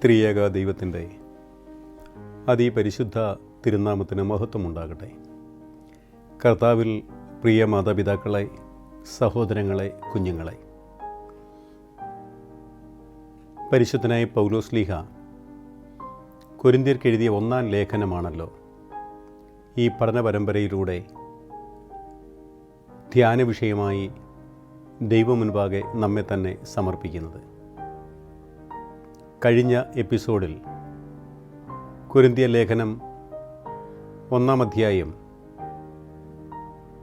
ത്രിയേക ദൈവത്തിൻ്റെ അതിപരിശുദ്ധ തിരുനാമത്തിന് മഹത്വമുണ്ടാകട്ടെ. കർത്താവിൽ പ്രിയ മാതാപിതാക്കളെ, സഹോദരങ്ങളെ, കുഞ്ഞുങ്ങളെ, പരിശുദ്ധനായ പൗലോസ്ലീഹ കൊരിന്ത്യർക്ക് എഴുതിയ 1-ാം ലേഖനമാണല്ലോ ഈ പഠന പരമ്പരയിലൂടെ ധ്യാന വിഷയമായി ദൈവമുൻപാകെ നമ്മെ തന്നെ സമർപ്പിക്കുന്നത്. കഴിഞ്ഞ എപ്പിസോഡിൽ കൊരിന്ത്യ ലേഖനം 1-ാം അധ്യായം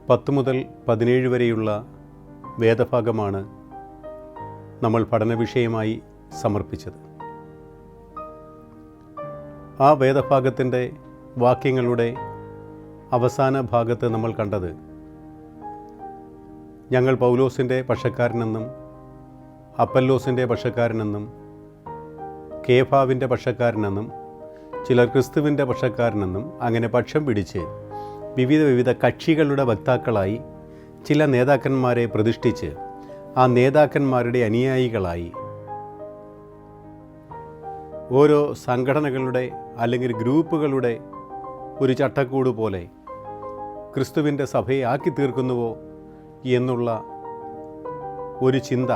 10 മുതൽ 17 വരെയുള്ള വേദഭാഗമാണ് നമ്മൾ പഠന വിഷയമായി സമർപ്പിച്ചത്. ആ വേദഭാഗത്തിൻ്റെ വാക്യങ്ങളുടെ അവസാന ഭാഗത്ത് നമ്മൾ കണ്ടത്, ഞങ്ങൾ പൗലോസിൻ്റെ പക്ഷക്കാരനെന്നും അപ്പല്ലോസിൻ്റെ പക്ഷക്കാരനെന്നും കേഫാവിൻ്റെ പക്ഷക്കാരനെന്നും ചിലർ ക്രിസ്തുവിൻ്റെ പക്ഷക്കാരനെന്നും അങ്ങനെ പക്ഷം പിടിച്ച് വിവിധ കക്ഷികളുടെ വക്താക്കളായി ചില നേതാക്കന്മാരെ പ്രതിഷ്ഠിച്ച് ആ നേതാക്കന്മാരുടെ അനുയായികളായി ഓരോ സംഘടനകളുടെ അല്ലെങ്കിൽ ഗ്രൂപ്പുകളുടെ ഒരു ചട്ടക്കൂട് പോലെ ക്രിസ്തുവിൻ്റെ സഭയെ ആക്കി തീർക്കുന്നുവോ എന്നുള്ള ഒരു ചിന്ത,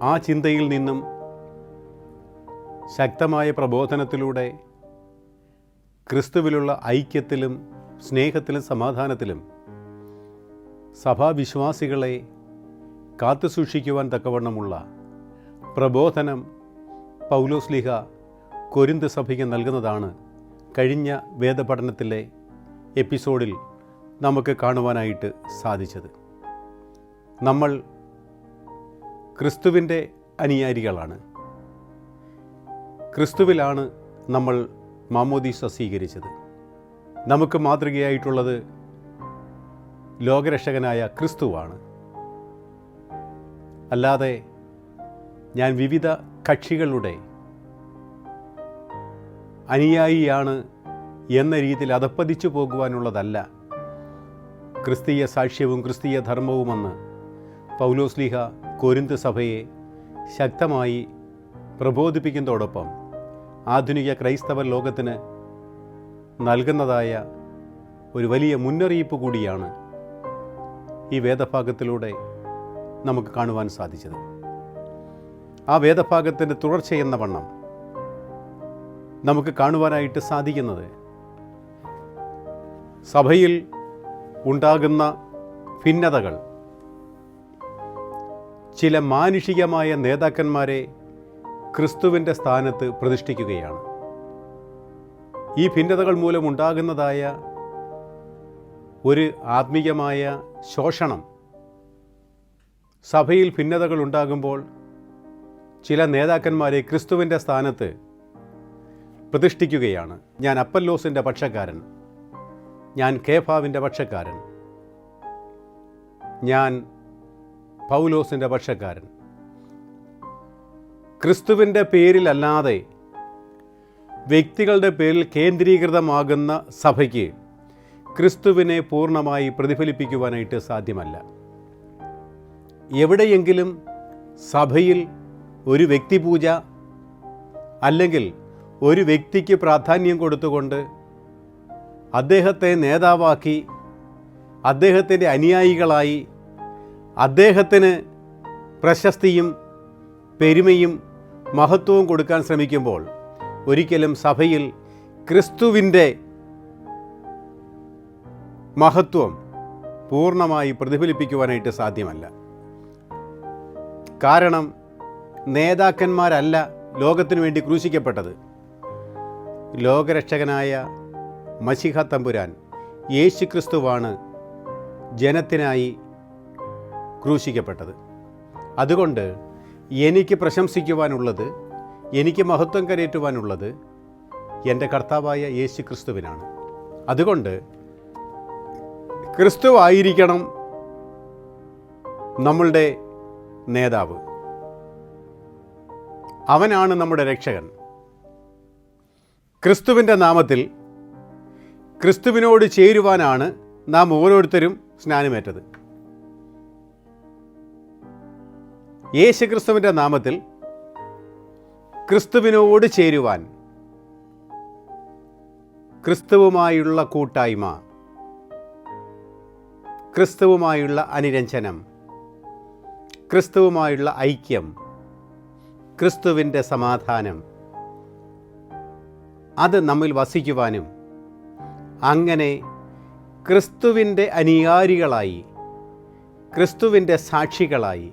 ആ ചിന്തയിൽ നിന്നും ശക്തമായ പ്രബോധനത്തിലൂടെ ക്രിസ്തുവിലുള്ള ഐക്യത്തിലും സ്നേഹത്തിലും സമാധാനത്തിലും സഭാവിശ്വാസികളെ കാത്തുസൂക്ഷിക്കുവാൻ തക്കവണ്ണമുള്ള പ്രബോധനം പൗലോസ്ലീഹ കൊരിന്ത് സഭയ്ക്ക് നൽകുന്നതാണ് കഴിഞ്ഞ വേദപഠനത്തിലെ എപ്പിസോഡിൽ നമുക്ക് കാണുവാനായിട്ട് സാധിച്ചത്. നമ്മൾ ക്രിസ്തുവിൻ്റെ അനുയായികളാണ്. ക്രിസ്തുവിലാണ് നമ്മൾ മാമോദീസ സ്വീകരിച്ചത്. നമുക്ക് മാതൃകയായിട്ടുള്ളത് ലോകരക്ഷകനായ ക്രിസ്തുവാണ്. അല്ലാതെ ഞാൻ വിവിധ കക്ഷികളുടെ അനുയായിയാണ് എന്ന രീതിയിൽ അധപ്പതിച്ചു പോകുവാനുള്ളതല്ല ക്രിസ്തീയ സാക്ഷ്യവും ക്രിസ്തീയ ധർമ്മവുമെന്ന് പൗലോസ്ലീഹ കൊരിന്ത് സഭയെ ശക്തമായി പ്രബോധിപ്പിക്കുന്നതോടൊപ്പം ആധുനിക ക്രൈസ്തവ ലോകത്തിന് നൽകുന്നതായ ഒരു വലിയ മുന്നറിയിപ്പ് കൂടിയാണ് ഈ വേദഭാഗത്തിലൂടെ നമുക്ക് കാണുവാൻ സാധിച്ചത്. ആ വേദഭാഗത്തിൻ്റെ തുടർച്ചയെന്ന വണ്ണം നമുക്ക് കാണുവാനായിട്ട് സാധിക്കുന്നത്, സഭയിൽ ഉണ്ടാകുന്ന ഭിന്നതകൾ ചില മാനുഷികമായ നേതാക്കന്മാരെ ക്രിസ്തുവിൻ്റെ സ്ഥാനത്ത് പ്രതിഷ്ഠിക്കുകയാണ്. ഈ ഭിന്നതകൾ മൂലമുണ്ടാകുന്നതായ ഒരു ആത്മീയമായ ശോഷണം, സഭയിൽ ഭിന്നതകൾ ഉണ്ടാകുമ്പോൾ ചില നേതാക്കന്മാരെ ക്രിസ്തുവിൻ്റെ സ്ഥാനത്ത് പ്രതിഷ്ഠിക്കുകയാണ്. ഞാൻ അപ്പല്ലോസിൻ്റെ പക്ഷക്കാരൻ, ഞാൻ കേഫാവിൻ്റെ പക്ഷക്കാരൻ, ഞാൻ പൗലോസിൻ്റെ പക്ഷക്കാരൻ. ക്രിസ്തുവിൻ്റെ പേരിലല്ലാതെ വ്യക്തികളുടെ പേരിൽ കേന്ദ്രീകൃതമാകുന്ന സഭയ്ക്ക് ക്രിസ്തുവിനെ പൂർണ്ണമായി പ്രതിഫലിപ്പിക്കുവാനായിട്ട് സാധ്യമല്ല. എവിടെയെങ്കിലും സഭയിൽ ഒരു വ്യക്തിപൂജ അല്ലെങ്കിൽ ഒരു വ്യക്തിക്ക് പ്രാധാന്യം കൊടുത്തുകൊണ്ട് അദ്ദേഹത്തെ നേതാവാക്കി അദ്ദേഹത്തിൻ്റെ അനുയായികളായി അദ്ദേഹത്തിന് പ്രശസ്തിയും പെരുമയും മഹത്വവും കൊടുക്കാൻ ശ്രമിക്കുമ്പോൾ ഒരിക്കലും സഭയിൽ ക്രിസ്തുവിൻ്റെ മഹത്വം പൂർണ്ണമായി പ്രതിഫലിപ്പിക്കുവാനായിട്ട് സാധ്യമല്ല. കാരണം നേതാക്കന്മാരല്ല ലോകത്തിനു വേണ്ടി ക്രൂശിക്കപ്പെട്ടത്. ലോകരക്ഷകനായ മശിഹ തമ്പുരാൻ യേശു ക്രിസ്തുവാണ് ജനത്തിനായി ക്രൂശിക്കപ്പെട്ടത്. അതുകൊണ്ട് എനിക്ക് പ്രശംസിക്കുവാനുള്ളത്, എനിക്ക് മഹത്വം കരയേറ്റുവാനുള്ളത് എൻ്റെ കർത്താവായ യേശു ക്രിസ്തുവിനാണ്. അതുകൊണ്ട് ക്രിസ്തു ആയിരിക്കണം നമ്മളുടെ നേതാവ്. അവനാണ് നമ്മുടെ രക്ഷകൻ. ക്രിസ്തുവിൻ്റെ നാമത്തിൽ ക്രിസ്തുവിനോട് ചേരുവാനാണ് നാം ഓരോരുത്തരും സ്നാനമേറ്റത്. യേശുക്രിസ്തുവിൻ്റെ നാമത്തിൽ ക്രിസ്തുവിനോട് ചേരുവാൻ, ക്രിസ്തുവുമായുള്ള കൂട്ടായ്മ, ക്രിസ്തുവുമായുള്ള അനുരഞ്ജനം, ക്രിസ്തുവുമായുള്ള ഐക്യം, ക്രിസ്തുവിൻ്റെ സമാധാനം അത് നമ്മിൽ വസിക്കുവാനും അങ്ങനെ ക്രിസ്തുവിൻ്റെ അനുയായികളായി, ക്രിസ്തുവിൻ്റെ സാക്ഷികളായി,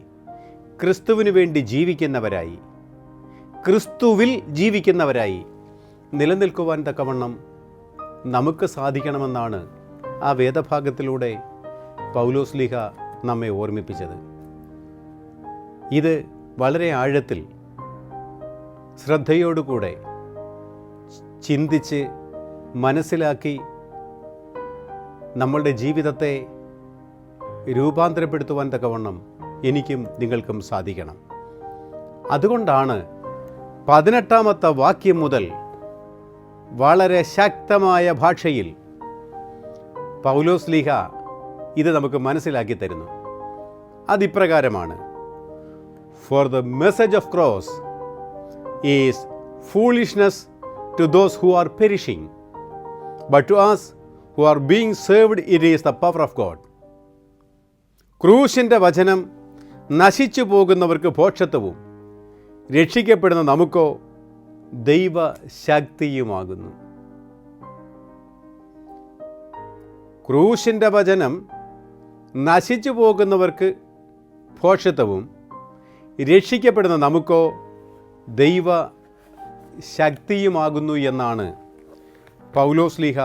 ക്രിസ്തുവിനു വേണ്ടി ജീവിക്കുന്നവരായി, ക്രിസ്തുവിൽ ജീവിക്കുന്നവരായി നിലനിൽക്കുവാൻ തക്കവണ്ണം നമുക്ക് സാധിക്കണമെന്നാണ് ആ വേദഭാഗത്തിലൂടെ പൗലോസ്ലീഹ നമ്മെ ഓർമ്മിപ്പിച്ചത്. ഇത് വളരെ ആഴത്തിൽ ശ്രദ്ധയോടുകൂടെ ചിന്തിച്ച് മനസ്സിലാക്കി നമ്മളുടെ ജീവിതത്തെ രൂപാന്തരപ്പെടുത്തുവാൻ തക്കവണ്ണം എനിക്കും നിങ്ങൾക്കും സാധിക്കണം. അതുകൊണ്ടാണ് 18-ാമത്തെ വാക്യം മുതൽ വളരെ ശക്തമായ ഭാഷയിൽ പൗലോസ്ലീഹ ഇത് നമുക്ക് മനസ്സിലാക്കി തരുന്നു. അതിപ്രകാരമാണ്: For the message of cross is foolishness to those who are perishing, but to us who are being saved it is the power of God. ക്രൂശിൻ്റെ വചനം നശിച്ചു പോകുന്നവർക്ക് ഭോഷത്വവും രക്ഷിക്കപ്പെടുന്ന നമുക്കോ ദൈവശക്തിയുമാകുന്നു. ക്രൂശിൻ്റെ വചനം നശിച്ചു പോകുന്നവർക്ക് ഭോഷത്വവും രക്ഷിക്കപ്പെടുന്ന നമുക്കോ ദൈവ ശക്തിയുമാകുന്നു എന്നാണ് പൗലോസ്ലീഹ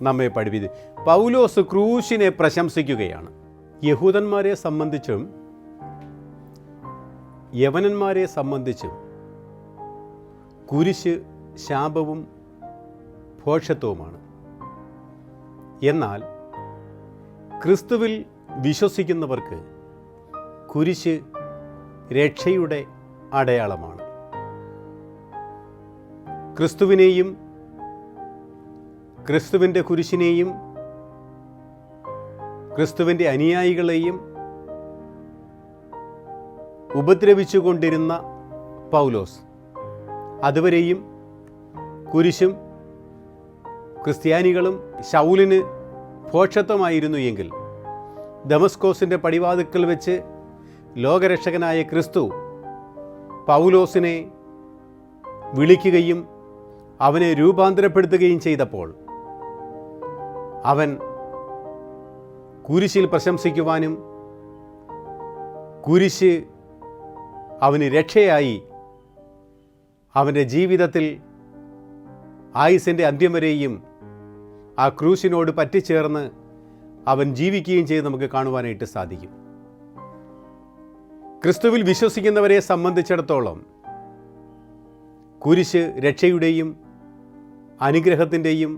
നമ്മെ പഠിപ്പിച്ചത്. പൗലോസ് ക്രൂശിനെ പ്രശംസിക്കുകയാണ്. യഹൂദന്മാരെ സംബന്ധിച്ചും യവനന്മാരെ സംബന്ധിച്ചും കുരിശ് ശാപവും ഭോഷത്വവുമാണ്. എന്നാൽ ക്രിസ്തുവിൽ വിശ്വസിക്കുന്നവർക്ക് കുരിശ് രക്ഷയുടെ അടയാളമാണ്. ക്രിസ്തുവിനെയും ക്രിസ്തുവിൻ്റെ കുരിശിനെയും ക്രിസ്തുവിൻ്റെ അനുയായികളെയും ഉപദ്രവിച്ചുകൊണ്ടിരുന്ന പൗലോസ് അതുവരെയും കുരിശും ക്രിസ്ത്യാനികളും ശൗലിന് ഭോഷത്വമായിരുന്നു എങ്കിൽ ദമസ്കോസിൻ്റെ പടിവാതിൽക്കൽ വെച്ച് ലോകരക്ഷകനായ ക്രിസ്തു പൗലോസിനെ വിളിക്കുകയും അവനെ രൂപാന്തരപ്പെടുത്തുകയും ചെയ്തപ്പോൾ അവൻ കുരിശിൽ പ്രശംസിക്കുവാനും കുരിശ് അവന് രക്ഷയായി അവൻ്റെ ജീവിതത്തിൽ ആയുസ്സിൻ്റെ അന്ത്യം വരെയും ആ ക്രൂശിനോട് പറ്റിച്ചേർന്ന് അവൻ ജീവിക്കുകയും ചെയ്ത് നമുക്ക് കാണുവാനായിട്ട് സാധിക്കും. ക്രിസ്തുവിൽ വിശ്വസിക്കുന്നവരെ സംബന്ധിച്ചിടത്തോളം കുരിശ് രക്ഷയുടെയും അനുഗ്രഹത്തിൻ്റെയും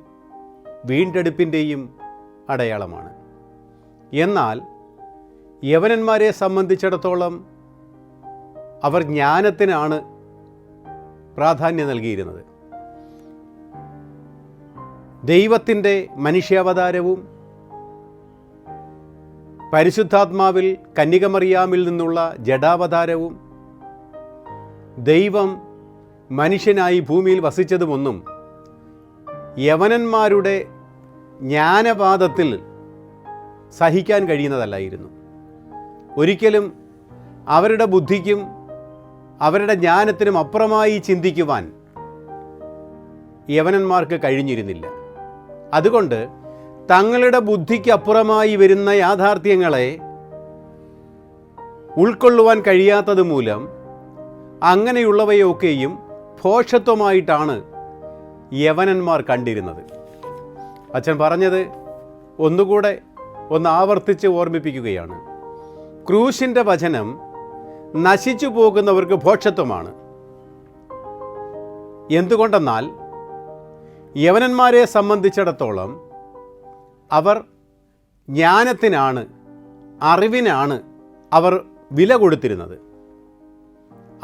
വീണ്ടെടുപ്പിൻ്റെയും അടയാളമാണ്. എന്നാൽ യവനന്മാരെ സംബന്ധിച്ചിടത്തോളം അവർ ജ്ഞാനത്തിനാണ് പ്രാധാന്യം നൽകിയിരുന്നത്. ദൈവത്തിൻ്റെ മനുഷ്യാവതാരവും പരിശുദ്ധാത്മാവിൽ കന്യകമറിയാമിൽ നിന്നുള്ള ജഡാവതാരവും ദൈവം മനുഷ്യനായി ഭൂമിയിൽ വസിച്ചതുമൊന്നും യവനന്മാരുടെ ജ്ഞാനവാദത്തിൽ സഹിക്കാൻ കഴിയുന്നതല്ലായിരുന്നു. ഒരിക്കലും അവരുടെ ബുദ്ധിക്കും അവരുടെ ജ്ഞാനത്തിനും അപ്പുറമായി ചിന്തിക്കുവാൻ യവനന്മാർക്ക് കഴിഞ്ഞിരുന്നില്ല. അതുകൊണ്ട് തങ്ങളുടെ ബുദ്ധിക്ക് അപ്പുറമായി വരുന്ന യാഥാർത്ഥ്യങ്ങളെ ഉൾക്കൊള്ളുവാൻ കഴിയാത്തത് മൂലം അങ്ങനെയുള്ളവയൊക്കെയും ഭോഷത്വമായിട്ടാണ് യവനന്മാർ കണ്ടിരുന്നത്. അച്ഛൻ പറഞ്ഞത് ഒന്നുകൂടെ ആവർത്തിച്ച് ഓർമ്മിപ്പിക്കുകയാണ്. ക്രൂശിൻ്റെ വചനം നശിച്ചു പോകുന്നവർക്ക് ഭോഷത്വമാണ്. എന്തുകൊണ്ടെന്നാൽ യവനന്മാരെ സംബന്ധിച്ചിടത്തോളം അവർ ജ്ഞാനത്തിനാണ്, അറിവിനാണ് അവർ വില കൊടുത്തിരുന്നത്.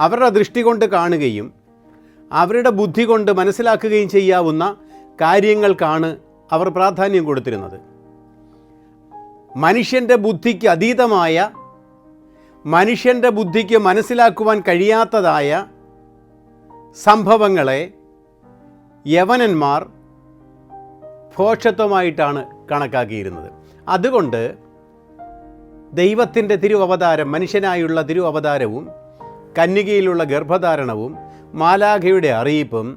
അവരുടെ ദൃഷ്ടി കൊണ്ട് കാണുകയും അവരുടെ ബുദ്ധി കൊണ്ട് മനസ്സിലാക്കുകയും ചെയ്യാവുന്ന കാര്യങ്ങൾക്കാണ് അവർ പ്രാധാന്യം കൊടുത്തിരുന്നത്. മനുഷ്യൻ്റെ ബുദ്ധിക്ക് അതീതമായ, മനുഷ്യൻ്റെ ബുദ്ധിക്ക് മനസ്സിലാക്കുവാൻ കഴിയാത്തതായ സംഭവങ്ങളെ യവനന്മാർ ഭോഷത്വമായിട്ടാണ് കണക്കാക്കിയിരുന്നത്. അതുകൊണ്ട് ദൈവത്തിൻ്റെ തിരുവവതാരം, മനുഷ്യനായുള്ള തിരുവവതാരവും കന്യകയിലുള്ള ഗർഭധാരണവും മാലാഖയുടെ അറിയിപ്പും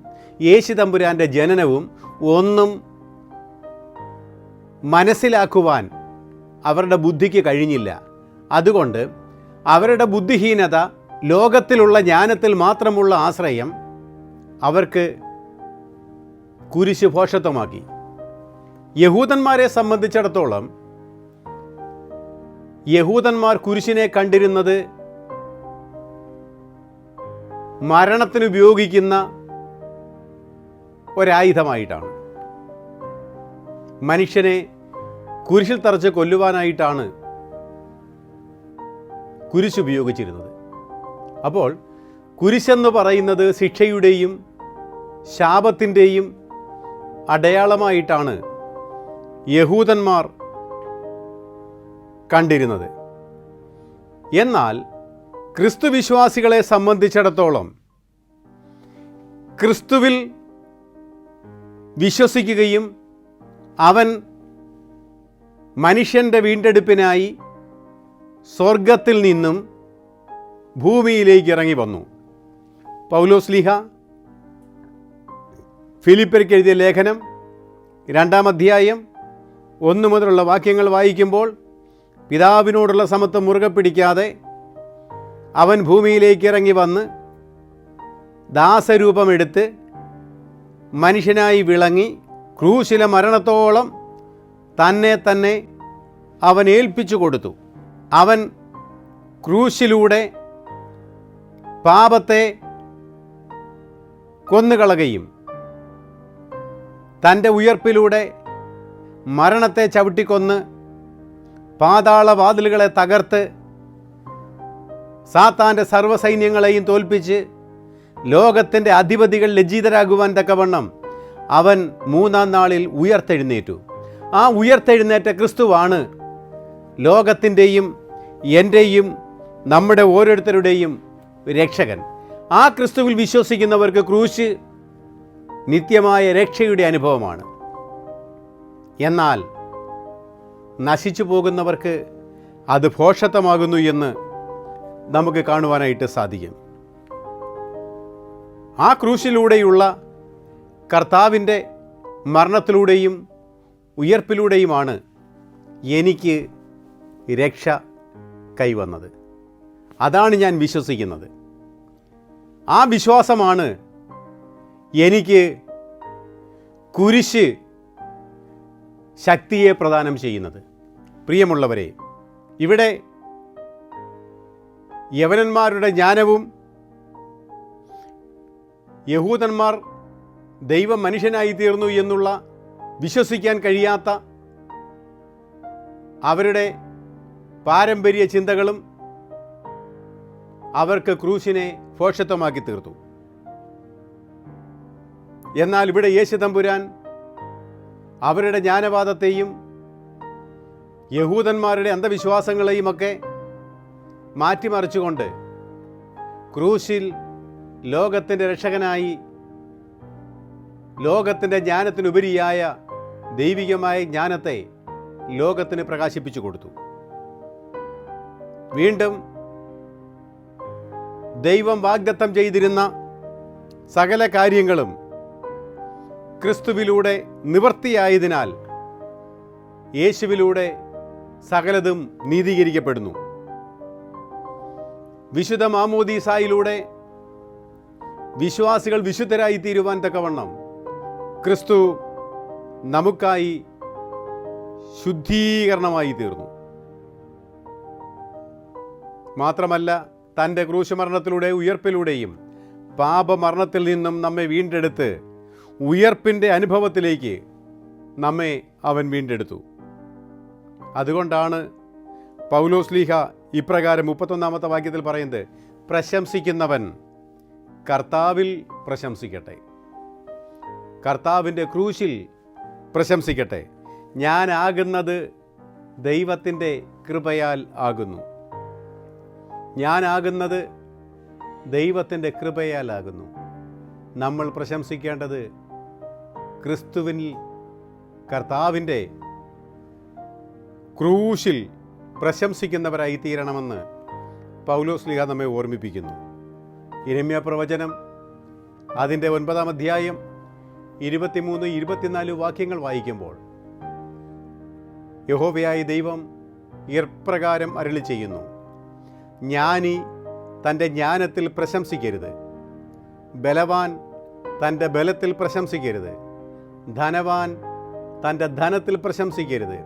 യേശു തമ്പുരാൻ്റെ ജനനവും ഒന്നും മനസ്സിലാക്കുവാൻ അവരുടെ ബുദ്ധിക്ക് കഴിഞ്ഞില്ല. അതുകൊണ്ട് അവരുടെ ബുദ്ധിഹീനത, ലോകത്തിലുള്ള ജ്ഞാനത്തിൽ മാത്രമുള്ള ആശ്രയം അവർക്ക് കുരിശ് ഭോഷത്വമാക്കി. യഹൂദന്മാരെ സംബന്ധിച്ചിടത്തോളം യഹൂദന്മാർ കുരിശിനെ കണ്ടിരുന്നത് മരണത്തിനുപയോഗിക്കുന്ന ഒരായുധമായിട്ടാണ്. മനുഷ്യനെ കുരിശിൽ തറച്ച് കൊല്ലുവാനായിട്ടാണ് കുരിശ് ഉപയോഗിച്ചിരുന്നത്. അപ്പോൾ കുരിശെന്ന് പറയുന്നത് ശിക്ഷയുടെയും ശാപത്തിൻ്റെയും അടയാളമായിട്ടാണ് യഹൂദന്മാർ കണ്ടിരുന്നത്. എന്നാൽ ക്രിസ്തുവിശ്വാസികളെ സംബന്ധിച്ചിടത്തോളം ക്രിസ്തുവിൽ വിശ്വസിക്കുകയും അവൻ മനുഷ്യൻ്റെ വീണ്ടെടുപ്പിനായി സ്വർഗത്തിൽ നിന്നും ഭൂമിയിലേക്ക് ഇറങ്ങി വന്നു. പൗലോസ്ലീഹ ഫിലിപ്പിയർക്ക് എഴുതിയ ലേഖനം 2-ാം അധ്യായം 1 മുതലുള്ള വാക്യങ്ങൾ വായിക്കുമ്പോൾ, പിതാവിനോടുള്ള സമത്വം മുറുകെ പിടിക്കാതെ അവൻ ഭൂമിയിലേക്ക് ഇറങ്ങി വന്ന് ദാസരൂപമെടുത്ത് മനുഷ്യനായി വിളങ്ങി ക്രൂശിലെ മരണത്തോളം തന്നെ അവൻ ഏൽപ്പിച്ചു കൊടുത്തു. അവൻ ക്രൂശിലൂടെ പാപത്തെ കൊന്നുകളയുകയും തൻ്റെ ഉയർപ്പിലൂടെ മരണത്തെ ചവിട്ടിക്കൊന്ന് പാതാളവാതിലുകളെ തകർത്ത് സാത്താൻ്റെ സർവ്വസൈന്യങ്ങളെയും തോൽപ്പിച്ച് ലോകത്തിൻ്റെ അധിപതികൾ ലജ്ജിതരാകുവാൻ തക്കവണ്ണം അവൻ 3-ാം നാളിൽ ഉയർത്തെഴുന്നേറ്റു. ആ ഉയർത്തെഴുന്നേറ്റ ക്രിസ്തുവാണ് ലോകത്തിൻ്റെയും എൻ്റെയും നമ്മുടെ ഓരോരുത്തരുടെയും രക്ഷകൻ. ആ ക്രിസ്തുവിൽ വിശ്വസിക്കുന്നവർക്ക് ക്രൂശ് നിത്യമായ രക്ഷയുടെ അനുഭവമാണ്. എന്നാൽ നശിച്ചു പോകുന്നവർക്ക് അത് ഭോഷത്വമാകുന്നു എന്ന് നമുക്ക് കാണുവാനായിട്ട് സാധിക്കും. ആ ക്രൂശിലൂടെയുള്ള കർത്താവിൻ്റെ മരണത്തിലൂടെയും ഉയർപ്പിലൂടെയുമാണ് എനിക്ക് രക്ഷ കൈവന്നത്. അതാണ് ഞാൻ വിശ്വസിക്കുന്നത്. ആ വിശ്വാസമാണ് എനിക്ക് കുരിശ് ശക്തിയെ പ്രദാനം ചെയ്യുന്നത്. പ്രിയമുള്ളവരെ, ഇവിടെ യവനന്മാരുടെ ജ്ഞാനവും യഹൂദന്മാർ ദൈവം മനുഷ്യനായി തീർന്നു എന്നുള്ള വിശ്വസിക്കാൻ കഴിയാത്ത അവരുടെ പാരമ്പര്യ ചിന്തകളും അവർക്ക് ക്രൂശിനെ ഭോഷത്വമാക്കി തീർത്തു. എന്നാൽ ഇവിടെ യേശു തമ്പുരാൻ അവരുടെ ജ്ഞാനവാദത്തെയും യഹൂദന്മാരുടെ അന്ധവിശ്വാസങ്ങളെയുമൊക്കെ മാറ്റിമറിച്ചുകൊണ്ട് ക്രൂശിൽ ലോകത്തിൻ്റെ രക്ഷകനായി ലോകത്തിൻ്റെ ജ്ഞാനത്തിനുപരിയായ ദൈവികമായ ജ്ഞാനത്തെ ലോകത്തിന് പ്രകാശിപ്പിച്ചു കൊടുത്തു. വീണ്ടും ദൈവം വാഗ്ദത്തം ചെയ്തിരുന്ന സകല കാര്യങ്ങളും ക്രിസ്തുവിലൂടെ നിവൃത്തിയായതിനാൽ യേശുവിലൂടെ സകലതും നീതീകരിക്കപ്പെടുന്നു. വിശുദ്ധ മാമോദീസായിലൂടെ വിശ്വാസികൾ വിശുദ്ധരായി തീരുവാൻ തക്കവണ്ണം ക്രിസ്തു നമുക്കായി ശുദ്ധീകരണമായി തീർന്നു. മാത്രമല്ല, തൻ്റെ ക്രൂശമരണത്തിലൂടെ ഉയർപ്പിലൂടെയും പാപമരണത്തിൽ നിന്നും നമ്മെ വീണ്ടെടുത്ത് ഉയർപ്പിൻ്റെ അനുഭവത്തിലേക്ക് നമ്മെ അവൻ വീണ്ടെടുത്തു. അതുകൊണ്ടാണ് പൗലോസ്ലീഹ ഇപ്രകാരം 31-ാമത്തെ വാക്യത്തിൽ പറയുന്നത്, പ്രശംസിക്കുന്നവൻ കർത്താവിൽ പ്രശംസിക്കട്ടെ, കർത്താവിൻ്റെ ക്രൂശിൽ പ്രശംസിക്കട്ടെ. ഞാനാകുന്നത് ദൈവത്തിൻ്റെ കൃപയാൽ ആകുന്നു. ഞാനാകുന്നത് ദൈവത്തിൻ്റെ കൃപയാലാകുന്നു. നമ്മൾ പ്രശംസിക്കേണ്ടത് ക്രിസ്തുവിൽ, കർത്താവിൻ്റെ ക്രൂശിൽ പ്രശംസിക്കുന്നവരായി തീരണമെന്ന് പൗലോസ്ലീഹ നമ്മെ ഓർമ്മിപ്പിക്കുന്നു. യിരെമ്യാ പ്രവചനം അതിൻ്റെ 9-ാം അധ്യായം 23-24 വാക്യങ്ങൾ വായിക്കുമ്പോൾ യഹോവയായ ദൈവം ഇപ്രകാരം അരുളി ചെയ്യുന്നു: ജ്ഞാനി തൻ്റെ ജ്ഞാനത്തിൽ പ്രശംസിക്കരുത്, ബലവാൻ തൻ്റെ ബലത്തിൽ പ്രശംസിക്കരുത്, ധനവാൻ തൻ്റെ ധനത്തിൽ പ്രശംസിക്കരുത്.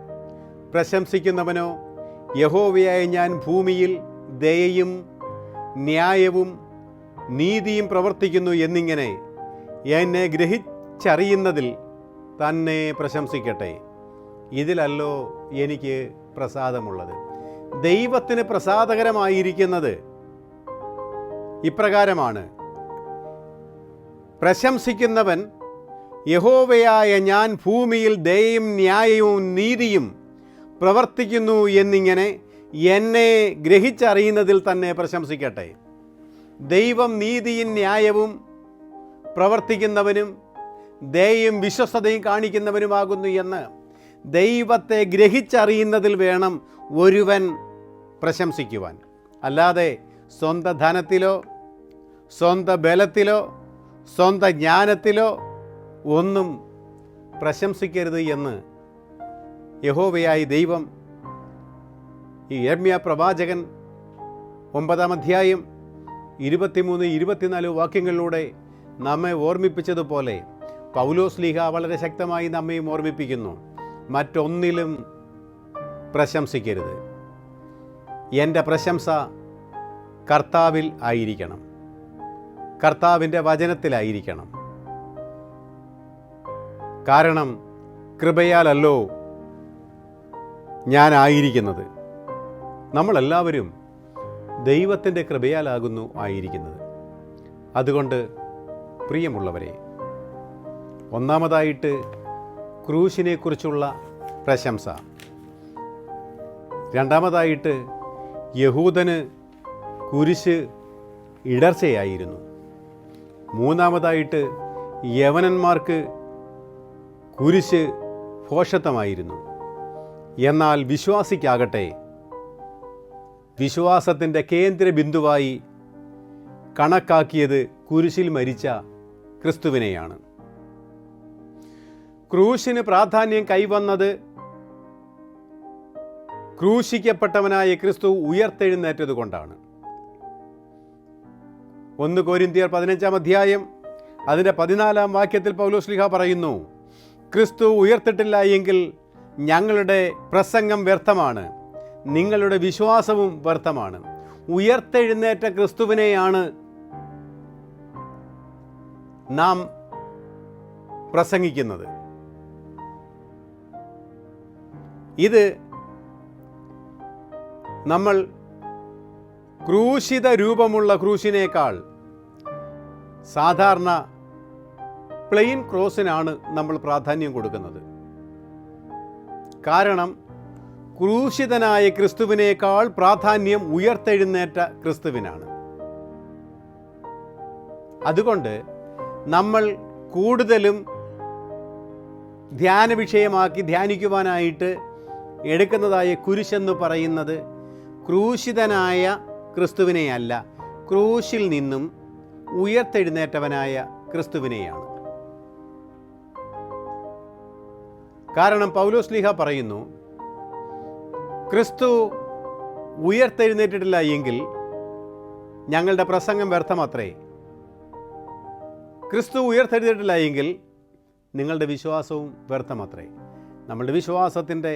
പ്രശംസിക്കുന്നവനോ യഹോവയായ ഞാൻ ഭൂമിയിൽ ദയയും ന്യായവും നീതിയും പ്രവർത്തിക്കുന്നു എന്നിങ്ങനെ എന്നെ ഗ്രഹിച്ചറിയുന്നതിൽ തന്നെ പ്രശംസിക്കട്ടെ. ഇതിലല്ലോ എനിക്ക് പ്രസാദമുള്ളത്. ദൈവത്തിന് പ്രസാദകരമായിരിക്കുന്നത് ഇപ്രകാരമാണ്: പ്രശംസിക്കുന്നവൻ യഹോവയായ ഞാൻ ഭൂമിയിൽ ദയയും ന്യായവും നീതിയും പ്രവർത്തിക്കുന്നു എന്നിങ്ങനെ എന്നെ ഗ്രഹിച്ചറിയുന്നതിൽ തന്നെ പ്രശംസിക്കട്ടെ. ദൈവം നീതിയും ന്യായവും പ്രവർത്തിക്കുന്നവനും ദയയും വിശ്വസ്തതയും കാണിക്കുന്നവനുമാകുന്നു എന്ന് ദൈവത്തെ ഗ്രഹിച്ചറിയുന്നതിൽ വേണം ഒരുവൻ പ്രശംസിക്കുവാൻ. അല്ലാതെ സ്വന്തം ധനത്തിലോ സ്വന്തം ബലത്തിലോ സ്വന്തം ജ്ഞാനത്തിലോ ഒന്നും പ്രശംസിക്കരുത് എന്ന് യഹോവയായ ദൈവം ഈ യിരെമ്യാ പ്രവാചകൻ 9-ാം അധ്യായം 23-24 വാക്യങ്ങളിലൂടെ നമ്മെ ഓർമ്മിപ്പിച്ചതുപോലെ പൗലോസ്ലീഹ വളരെ ശക്തമായി നമ്മയും ഓർമ്മിപ്പിക്കുന്നു: മറ്റൊന്നിലും പ്രശംസിക്കരുത്. എൻ്റെ പ്രശംസ കർത്താവിൽ ആയിരിക്കണം, കർത്താവിൻ്റെ വചനത്തിലായിരിക്കണം. കാരണം കൃപയാലല്ലോ ഞാനായിരിക്കുന്നത്. നമ്മളെല്ലാവരും ദൈവത്തിൻ്റെ കൃപയാലാകുന്നു ആയിരിക്കുന്നത്. അതുകൊണ്ട് പ്രിയമുള്ളവരെ, ഒന്നാമതായിട്ട് ക്രൂശിനെക്കുറിച്ചുള്ള പ്രശംസ. രണ്ടാമതായിട്ട് യഹൂദന് കുരിശ് ഇടർച്ചയായിരുന്നു. മൂന്നാമതായിട്ട് യവനന്മാർക്ക് കുരിശ് ഭോഷത്വമായിരുന്നു. എന്നാൽ വിശ്വാസിക്കാകട്ടെ വിശ്വാസത്തിൻ്റെ കേന്ദ്ര ബിന്ദുവായി കണക്കാക്കിയത് കുരിശിൽ മരിച്ച ക്രിസ്തുവിനെയാണ്. ക്രൂശിന് പ്രാധാന്യം കൈവന്നത് ക്രൂശിക്കപ്പെട്ടവനായ ക്രിസ്തു ഉയർത്തെഴുന്നേറ്റത് കൊണ്ടാണ്. 1 കൊരിന്ത്യർ 15-ാം അധ്യായം അതിൻ്റെ 14-ാം വാക്യത്തിൽ പൗലോസ്ലീഹ പറയുന്നു: ക്രിസ്തു ഉയർത്തിട്ടില്ല എങ്കിൽ ഞങ്ങളുടെ പ്രസംഗം വ്യർത്ഥമാണ്, നിങ്ങളുടെ വിശ്വാസവും വ്യർത്ഥമാണ്. ഉയർത്തെഴുന്നേറ്റ ക്രിസ്തുവിനെയാണ് നാം പ്രസംഗിക്കുന്നത്. ഇത് നമ്മൾ ക്രൂശിത രൂപമുള്ള ക്രൂശിനേക്കാൾ സാധാരണ പ്ലെയിൻ ക്രോസിനാണ് നമ്മൾ പ്രാധാന്യം കൊടുക്കുന്നത്. കാരണം ക്രൂശിതനായ ക്രിസ്തുവിനേക്കാൾ പ്രാധാന്യം ഉയർത്തെഴുന്നേറ്റ ക്രിസ്തുവിനാണ്. അതുകൊണ്ട് നമ്മൾ കൂടുതലും ധ്യാന വിഷയമാക്കി ധ്യാനിക്കുവാനായിട്ട് എടുക്കുന്നതായ കുരിശെന്ന് പറയുന്നത് ക്രൂശിതനായ ക്രിസ്തുവിനെയല്ല, ക്രൂശിൽ നിന്നും ഉയർത്തെഴുന്നേറ്റവനായ ക്രിസ്തുവിനെയാണ്. കാരണം പൗലോസ്ലീഹ പറയുന്നു, ക്രിസ്തു ഉയർത്തെഴുന്നേറ്റിട്ടില്ല എങ്കിൽ ഞങ്ങളുടെ പ്രസംഗം വ്യർത്ഥമത്രേ. ക്രിസ്തു ഉയർത്തെഴുന്നേറ്റിട്ടില്ല എങ്കിൽ നിങ്ങളുടെ വിശ്വാസവും വ്യർത്ഥമത്രേ. നമ്മളുടെ വിശ്വാസത്തിൻ്റെ,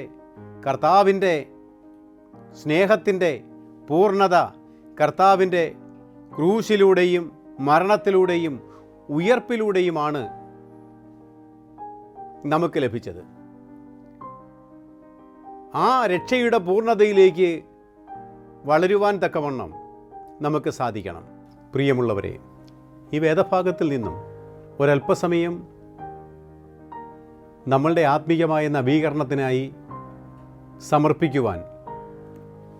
കർത്താവിൻ്റെ സ്നേഹത്തിൻ്റെ പൂർണ്ണത കർത്താവിൻ്റെ ക്രൂശിലൂടെയും മരണത്തിലൂടെയും ഉയർപ്പിലൂടെയുമാണ് നമുക്ക് ലഭിച്ചത്. ആ രക്ഷയുടെ പൂർണ്ണതയിലേക്ക് വളരുവാൻ തക്കവണ്ണം നമുക്ക് സാധിക്കണം. പ്രിയമുള്ളവരെ, ഈ വേദഭാഗത്തിൽ നിന്നും ഒരല്പസമയം നമ്മളുടെ ആത്മീയമായ നവീകരണത്തിനായി സമർപ്പിക്കുവാൻ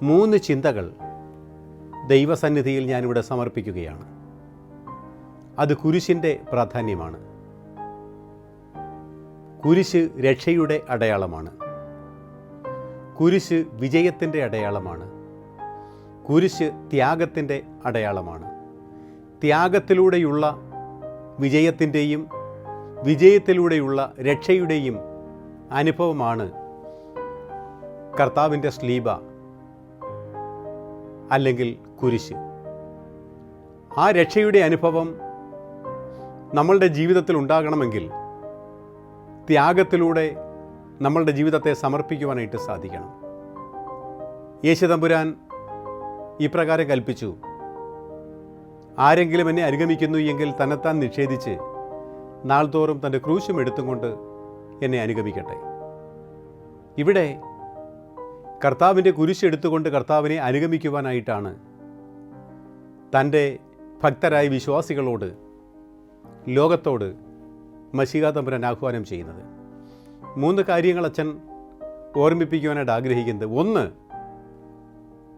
3 ചിന്തകൾ ദൈവസന്നിധിയിൽ ഞാനിവിടെ സമർപ്പിക്കുകയാണ്. അത് കുരിശിൻ്റെ പ്രാധാന്യമാണ്. കുരിശ് രക്ഷയുടെ അടയാളമാണ്. കുരിശ് വിജയത്തിൻ്റെ അടയാളമാണ്. കുരിശ് ത്യാഗത്തിൻ്റെ അടയാളമാണ്. ത്യാഗത്തിലൂടെയുള്ള വിജയത്തിൻ്റെയും വിജയത്തിലൂടെയുള്ള രക്ഷയുടെയും അനുഭവമാണ് കർത്താവിൻ്റെ സ്ലീബ അല്ലെങ്കിൽ കുരിശ്. ആ രക്ഷയുടെ അനുഭവം നമ്മളുടെ ജീവിതത്തിൽ ഉണ്ടാകണമെങ്കിൽ ത്യാഗത്തിലൂടെ നമ്മളുടെ ജീവിതത്തെ സമർപ്പിക്കുവാനായിട്ട് സാധിക്കണം. യേശുതമ്പുരാൻ ഇപ്രകാരം കൽപ്പിച്ചു, ആരെങ്കിലും എന്നെ അനുഗമിക്കുന്നു എങ്കിൽ തന്നെത്താൻ നിഷേധിച്ച് നാൾതോറും തൻ്റെ ക്രൂശും എടുത്തുകൊണ്ട് എന്നെ അനുഗമിക്കട്ടെ. ഇവിടെ കർത്താവിൻ്റെ കുരിശെടുത്തുകൊണ്ട് കർത്താവിനെ അനുഗമിക്കുവാനായിട്ടാണ് തൻ്റെ ഭക്തരായ വിശ്വാസികളോട്, ലോകത്തോട് മശീഹ തമ്പുരാൻ ആഹ്വാനം ചെയ്യുന്നത്. 3 കാര്യങ്ങൾ അച്ഛൻ ഓർമ്മിപ്പിക്കുവാനായിട്ട് ആഗ്രഹിക്കുന്നത്. 1,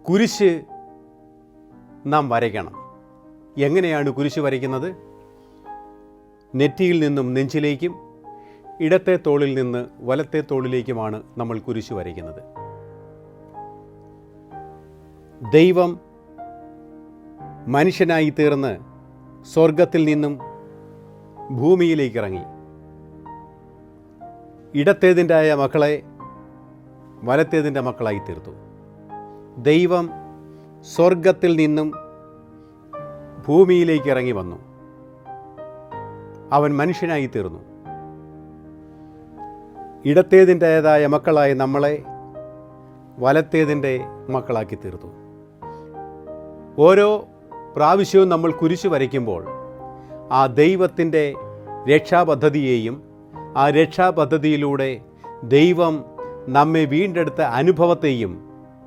കുരിശ് നാം വരയ്ക്കണം. എങ്ങനെയാണ് കുരിശ് വരയ്ക്കുന്നത്? നെറ്റിയിൽ നിന്നും നെഞ്ചിലേക്കും ഇടത്തെ തോളിൽ നിന്ന് വലത്തെ തോളിലേക്കുമാണ് നമ്മൾ കുരിശ് വരയ്ക്കുന്നത്. ദൈവം മനുഷ്യനായി തീർന്ന് സ്വർഗത്തിൽ നിന്നും ഭൂമിയിലേക്ക് ഇറങ്ങി. ഇടത്തേതിൻ്റെ ആയ മക്കളെ വലത്തേതിൻ്റെ മക്കളായി തീർത്തു. ദൈവം സ്വർഗത്തിൽ നിന്നും ഭൂമിയിലേക്ക് ഇറങ്ങി വന്നു. അവൻ മനുഷ്യനായി തീർന്നു. ഇടത്തേതിൻ്റേതായ മക്കളായ നമ്മളെ വലത്തേതിൻ്റെ മക്കളാക്കി തീർത്തു. ഓരോ പ്രാവശ്യവും നമ്മൾ കുരിശ് വരയ്ക്കുമ്പോൾ ആ ദൈവത്തിൻ്റെ രക്ഷാപദ്ധതിയെയും ആ രക്ഷാപദ്ധതിയിലൂടെ ദൈവം നമ്മെ വീണ്ടെടുത്ത അനുഭവത്തെയും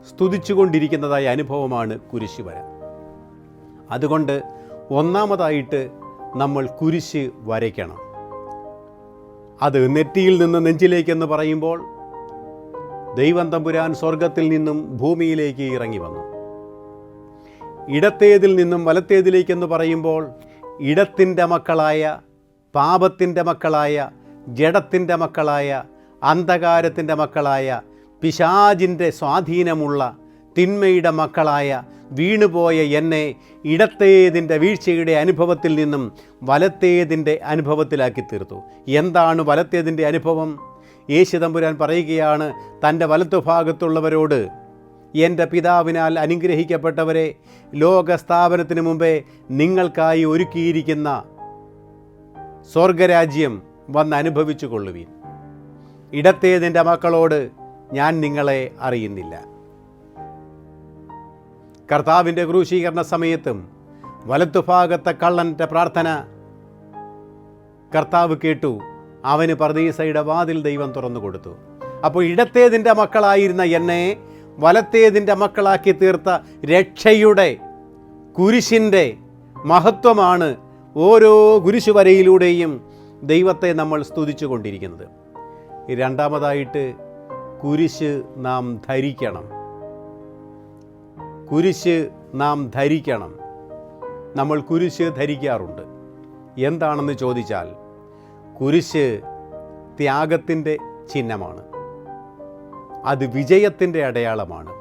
സ്തുതിച്ചുകൊണ്ടിരിക്കുന്നതായ അനുഭവമാണ് കുരിശ് വര. അതുകൊണ്ട് ഒന്നാമതായിട്ട് നമ്മൾ കുരിശ് വരയ്ക്കണം. അത് നെറ്റിയിൽ നിന്ന് നെഞ്ചിലേക്കെന്ന് പറയുമ്പോൾ ദൈവം തമ്പുരാൻ സ്വർഗത്തിൽ നിന്നും ഭൂമിയിലേക്ക് ഇറങ്ങി വന്നു. ഇടത്തേതിൽ നിന്നും വലത്തേതിലേക്കെന്ന് പറയുമ്പോൾ ഇടത്തിൻ്റെ മക്കളായ, പാപത്തിൻ്റെ മക്കളായ, ജഡത്തിൻ്റെ മക്കളായ, അന്ധകാരത്തിൻ്റെ മക്കളായ, പിശാചിൻ്റെ സ്വാധീനമുള്ള തിന്മയുടെ മക്കളായ വീണുപോയ എന്നെ ഇടത്തേതിൻ്റെ വീഴ്ചയുടെ അനുഭവത്തിൽ നിന്നും വലത്തേതിൻ്റെ അനുഭവത്തിലാക്കി തീർത്തു. എന്താണ് വലത്തേതിൻ്റെ അനുഭവം? യേശു തമ്പുരാൻ പറയുകയാണ് തൻ്റെ വലത്തുഭാഗത്തുള്ളവരോട്, എൻ്റെ പിതാവിനാൽ അനുഗ്രഹിക്കപ്പെട്ടവരെ, ലോകസ്ഥാപനത്തിന് മുമ്പേ നിങ്ങൾക്കായി ഒരുക്കിയിരിക്കുന്ന സ്വർഗരാജ്യം വന്ന് അനുഭവിച്ചു കൊള്ളുവീൻ. ഇടത്തേതിൻ്റെ മക്കളോട് ഞാൻ നിങ്ങളെ അറിയുന്നില്ല. കർത്താവിൻ്റെ ക്രൂശീകരണ സമയത്തും വലത്തുഭാഗത്തെ കള്ളൻ്റെ പ്രാർത്ഥന കർത്താവ് കേട്ടു. അവന് പർദീസയുടെ വാതിൽ ദൈവം തുറന്നു കൊടുത്തു. അപ്പോൾ ഇടത്തേതിൻ്റെ മക്കളായിരുന്ന എന്നെ വലത്തേതിൻ്റെ മക്കളാക്കി തീർത്ത രക്ഷയുടെ കുരിശിൻ്റെ മഹത്വമാണ് ഓരോ കുരിശു വരയിലൂടെയും ദൈവത്തെ നമ്മൾ സ്തുതിച്ചു കൊണ്ടിരിക്കുന്നത്. രണ്ടാമതായിട്ട് കുരിശ് നാം ധരിക്കണം. കുരിശ് നാം ധരിക്കണം. നമ്മൾ കുരിശ് ധരിക്കാറുണ്ട്. എന്താണെന്ന് ചോദിച്ചാൽ കുരിശ് ത്യാഗത്തിൻ്റെ ചിഹ്നമാണ്. അത് വിജയത്തിൻ്റെ അടയാളമാണ്.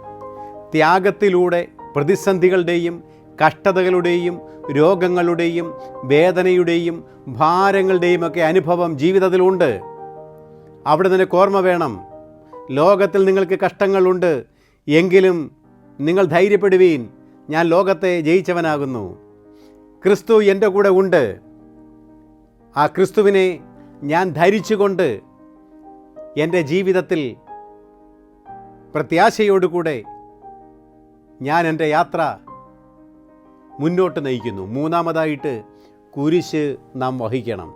ത്യാഗത്തിലൂടെ പ്രതിസന്ധികളുടെയും കഷ്ടതകളുടെയും രോഗങ്ങളുടെയും വേദനയുടെയും ഭാരങ്ങളുടെയും ഒക്കെ അനുഭവം ജീവിതത്തിലുണ്ട്. അവിടെ നിനക്ക് ഓർമ്മ വേണം, ലോകത്തിൽ നിങ്ങൾക്ക് കഷ്ടങ്ങളുണ്ട്, എങ്കിലും നിങ്ങൾ ധൈര്യപ്പെടുവീൻ, ഞാൻ ലോകത്തെ ജയിച്ചവനാകുന്നു. ക്രിസ്തു എൻ്റെ കൂടെ ഉണ്ട്. ആ ക്രിസ്തുവിനെ ഞാൻ ധരിച്ചുകൊണ്ട് എൻ്റെ ജീവിതത്തിൽ പ്രത്യാശയോടുകൂടെ ഞാൻ എൻ്റെ യാത്ര മുന്നോട്ട് നയിക്കുന്നു. മൂന്നാമതായിട്ട് കുരിശ് നാം വഹിക്കണം.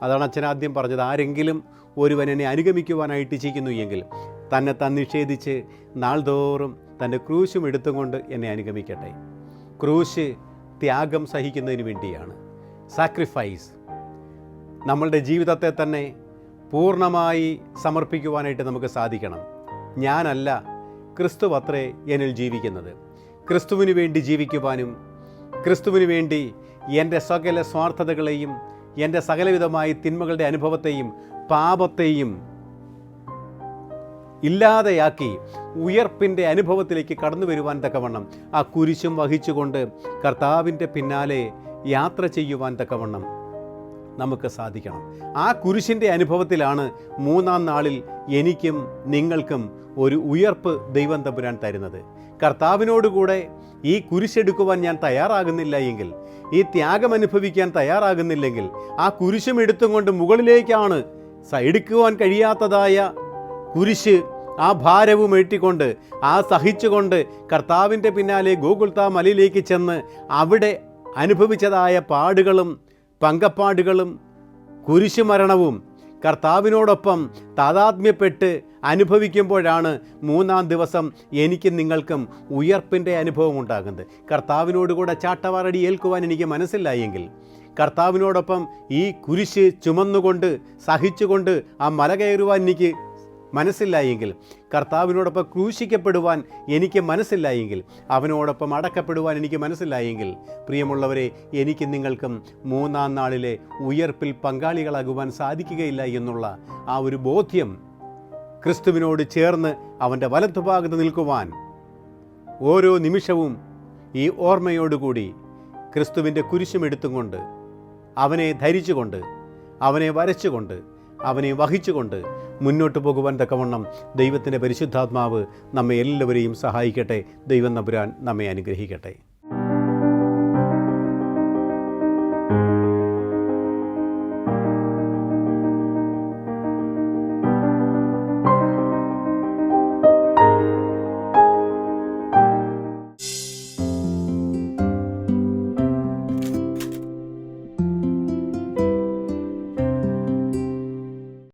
അതാണ് അച്ഛൻ ആദ്യം പറഞ്ഞത്. ആരെങ്കിലും ഒരുവൻ എന്നെ അനുഗമിക്കുവാനായിട്ട് ചെയ്യുന്നു എങ്കിൽ തന്നെ താൻ നിഷേധിച്ച് നാൾതോറും തൻ്റെ ക്രൂശും എടുത്തുകൊണ്ട് എന്നെ അനുഗമിക്കട്ടെ. ക്രൂശ് ത്യാഗം സഹിക്കുന്നതിന് വേണ്ടിയാണ്. സാക്രിഫൈസ്. നമ്മളുടെ ജീവിതത്തെ തന്നെ പൂർണ്ണമായി സമർപ്പിക്കുവാനായിട്ട് നമുക്ക് സാധിക്കണം. ഞാനല്ല, ക്രിസ്തു അത്രേ എന്നിൽ ജീവിക്കുന്നത്. ക്രിസ്തുവിന് വേണ്ടി ജീവിക്കുവാനും ക്രിസ്തുവിന് വേണ്ടി എൻ്റെ സകല സ്വാർത്ഥതകളെയും, എൻ്റെ സകലവിധമായ തിന്മകളുടെ അനുഭവത്തെയും പാപത്തെയും ഇല്ലാതെയാക്കി ഉയർപ്പിൻ്റെ അനുഭവത്തിലേക്ക് കടന്നു വരുവാൻ തക്കവണ്ണം ആ കുരിശും വഹിച്ചുകൊണ്ട് കർത്താവിൻ്റെ പിന്നാലെ യാത്ര ചെയ്യുവാൻ തക്കവണ്ണം നമുക്ക് സാധിക്കണം. ആ കുരിശിൻ്റെ അനുഭവത്തിലാണ് മൂന്നാം നാളിൽ എനിക്കും നിങ്ങൾക്കും ഒരു ഉയർപ്പ് ദൈവം തമ്പുരാൻ തരുന്നത്. കർത്താവിനോടുകൂടെ ഈ കുരിശെടുക്കുവാൻ ഞാൻ തയ്യാറാകുന്നില്ല എങ്കിൽ, ഈ ത്യാഗം അനുഭവിക്കാൻ തയ്യാറാകുന്നില്ലെങ്കിൽ, ആ കുരിശും എടുത്തും കൊണ്ട് മുകളിലേക്കാണ് എടുക്കുവാൻ കഴിയാത്തതായ കുരിശ്, ആ ഭാരവും ഏറ്റിക്കൊണ്ട്, ആ സഹിച്ചുകൊണ്ട് കർത്താവിൻ്റെ പിന്നാലെ ഗോകുൽത്താ മലയിലേക്ക് ചെന്ന് അവിടെ അനുഭവിച്ചതായ പാടുകളും പങ്കപ്പാടുകളും കുരിശുമരണവും കർത്താവിനോടൊപ്പം താതാത്മ്യപ്പെട്ട് അനുഭവിക്കുമ്പോഴാണ് മൂന്നാം ദിവസം എനിക്കും നിങ്ങൾക്കും ഉയർപ്പിൻ്റെ അനുഭവം ഉണ്ടാകുന്നത്. കർത്താവിനോടുകൂടെ ചാട്ടവാറടി ഏൽക്കുവാൻ എനിക്ക് മനസ്സില്ല എങ്കിൽ, കർത്താവിനോടൊപ്പം ഈ കുരിശ് ചുമന്നുകൊണ്ട് സഹിച്ചുകൊണ്ട് ആ മല കയറുവാൻ എനിക്ക് മനസ്സില്ല എങ്കിൽ, കർത്താവിനോടൊപ്പം ക്രൂശിക്കപ്പെടുവാൻ എനിക്ക് മനസ്സില്ല എങ്കിൽ, അവനോടൊപ്പം അടക്കപ്പെടുവാൻ എനിക്ക് മനസ്സില്ല എങ്കിൽ, പ്രിയമുള്ളവരെ, എനിക്ക് നിങ്ങൾക്കും മൂന്നാം നാളിലെ ഉയർപ്പിൽ പങ്കാളികളാകുവാൻ സാധിക്കുകയില്ല എന്നുള്ള ആ ഒരു ബോധ്യം ക്രിസ്തുവിനോട് ചേർന്ന് അവൻ്റെ വലത്തുഭാഗത്ത് നിൽക്കുവാൻ ഓരോ നിമിഷവും ഈ ഓർമ്മയോടുകൂടി ക്രിസ്തുവിൻ്റെ കുരിശും എടുത്തുകൊണ്ട്, അവനെ ധരിച്ചുകൊണ്ട്, അവനെ വരച്ചുകൊണ്ട്, അവനെ വഹിച്ചുകൊണ്ട് മുന്നോട്ട് പോകുവാൻ തക്കവണ്ണം ദൈവത്തിൻ്റെ പരിശുദ്ധാത്മാവ് നമ്മെ എല്ലാവരെയും സഹായിക്കട്ടെ. ദൈവം തമ്പുരാൻ നമ്മെ അനുഗ്രഹിക്കട്ടെ.